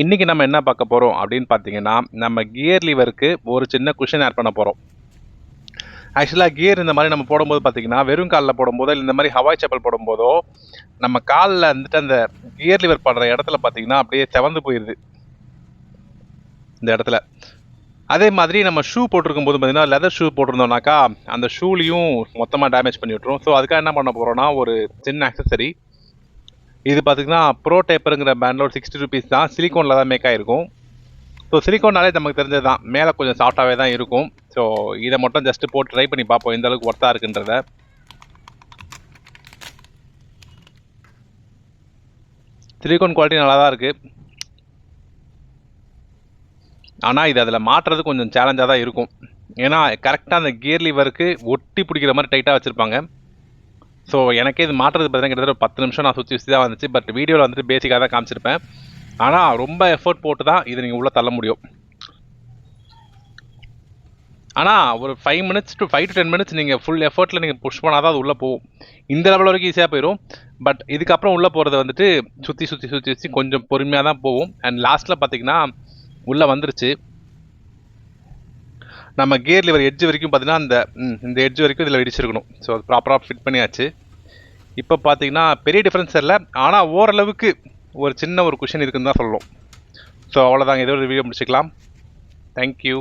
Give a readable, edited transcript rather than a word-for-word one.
இன்றைக்கி நம்ம என்ன பார்க்க போகிறோம் அப்படின்னு பார்த்தீங்கன்னா, நம்ம கியர் லிவருக்கு ஒரு சின்ன குஷன் ஆட் பண்ண போகிறோம். ஆக்சுவலாக கியர் இந்த மாதிரி நம்ம போடும்போது பார்த்தீங்கன்னா, வெறும் காலில் போடும்போதோ இல்லை இந்த மாதிரி ஹவாய் செப்பல் போடும்போதோ நம்ம காலில் வந்துட்டு அந்த கியர் லிவர் படுற இடத்துல பார்த்தீங்கன்னா அப்படியே செவந்து போயிடுது இந்த இடத்துல. அதே மாதிரி நம்ம ஷூ போட்டிருக்கும் போது பார்த்தீங்கன்னா, லெதர் ஷூ போட்டிருந்தோம்னாக்கா அந்த ஷூலையும் மொத்தமாக டேமேஜ் பண்ணி விட்டுரும். ஸோ அதுக்காக என்ன பண்ண போகிறோம்னா, ஒரு சின்ன அக்சசரி. இது பார்த்தீங்கன்னா ப்ரோடேப்பருங்கிற பிராண்டில் ஒரு 60 ருபீஸ் தான். சிலிக்கோனில் தான் மேக் ஆகிருக்கும். ஸோ சிலிக்கோன்னாலே நமக்கு தெரிஞ்சது தான், மேலே கொஞ்சம் சாஃப்டாகவே தான் இருக்கும். ஸோ இதை மட்டும் ஜஸ்ட்டு போட்டு ட்ரை பண்ணி பார்ப்போம் எந்த அளவுக்கு ஒர்த்தாக இருக்குன்றத. சிலிக்கோன் குவாலிட்டி நல்லா தான் இருக்குது. ஆனால் இது அதில் மாட்டுறது கொஞ்சம் சேலஞ்சாக தான் இருக்கும். ஏன்னா கரெக்டாக அந்த கியர் லிவருக்கு ஒட்டி பிடிக்கிற மாதிரி டைட்டாக வச்சுருப்பாங்க. ஸோ எனக்கே இது மாட்டுறது பார்த்தீங்கன்னா கிட்டத்தட்ட 10 நிமிஷம் நான் சுற்றி தான் வந்துச்சு. பட் வீடியோவில் வந்துட்டு பேசிக்காக தான் காமிச்சிருப்பேன். ஆனால் ரொம்ப எஃபர்ட் போட்டு தான் இதை நீங்கள் உள்ளே தள்ள முடியும். ஆனால் ஒரு 5 to 10 மினிட்ஸ் நீங்கள் ஃபுல் எஃபர்ட்டில் நீங்கள் புஷ் பண்ணால் தான் அது உள்ளே போகும். இந்த லெவல் வரைக்கும் ஈஸியாக போயிடும். பட் இதுக்கப்புறம் உள்ளே போகிறது வந்துட்டு சுற்றி கொஞ்சம் பொறுமையாக தான் போகும். அண்ட் லாஸ்ட்டில் பார்த்தீங்கன்னா உள்ளே வந்துருச்சு. நம்ம கியர் லிவர் எட்ஜ் வரைக்கும் பார்த்தீங்கன்னா இந்த எட்ஜ் வரைக்கும் இதில் இடிச்சிருக்கணும். ஸோ அது ப்ராப்பராக ஃபிட் பண்ணியாச்சு. இப்போ பார்த்தீங்கன்னா பெரிய டிஃப்ரென்ஸ் இல்லை. ஆனால் ஓரளவுக்கு ஒரு சின்ன ஒரு குஷன் இருக்குன்னு தான் சொல்லணும். ஸோ அவ்வளோதாங்க, இதோட வீடியோ முடிச்சுக்கலாம். தேங்க்யூ.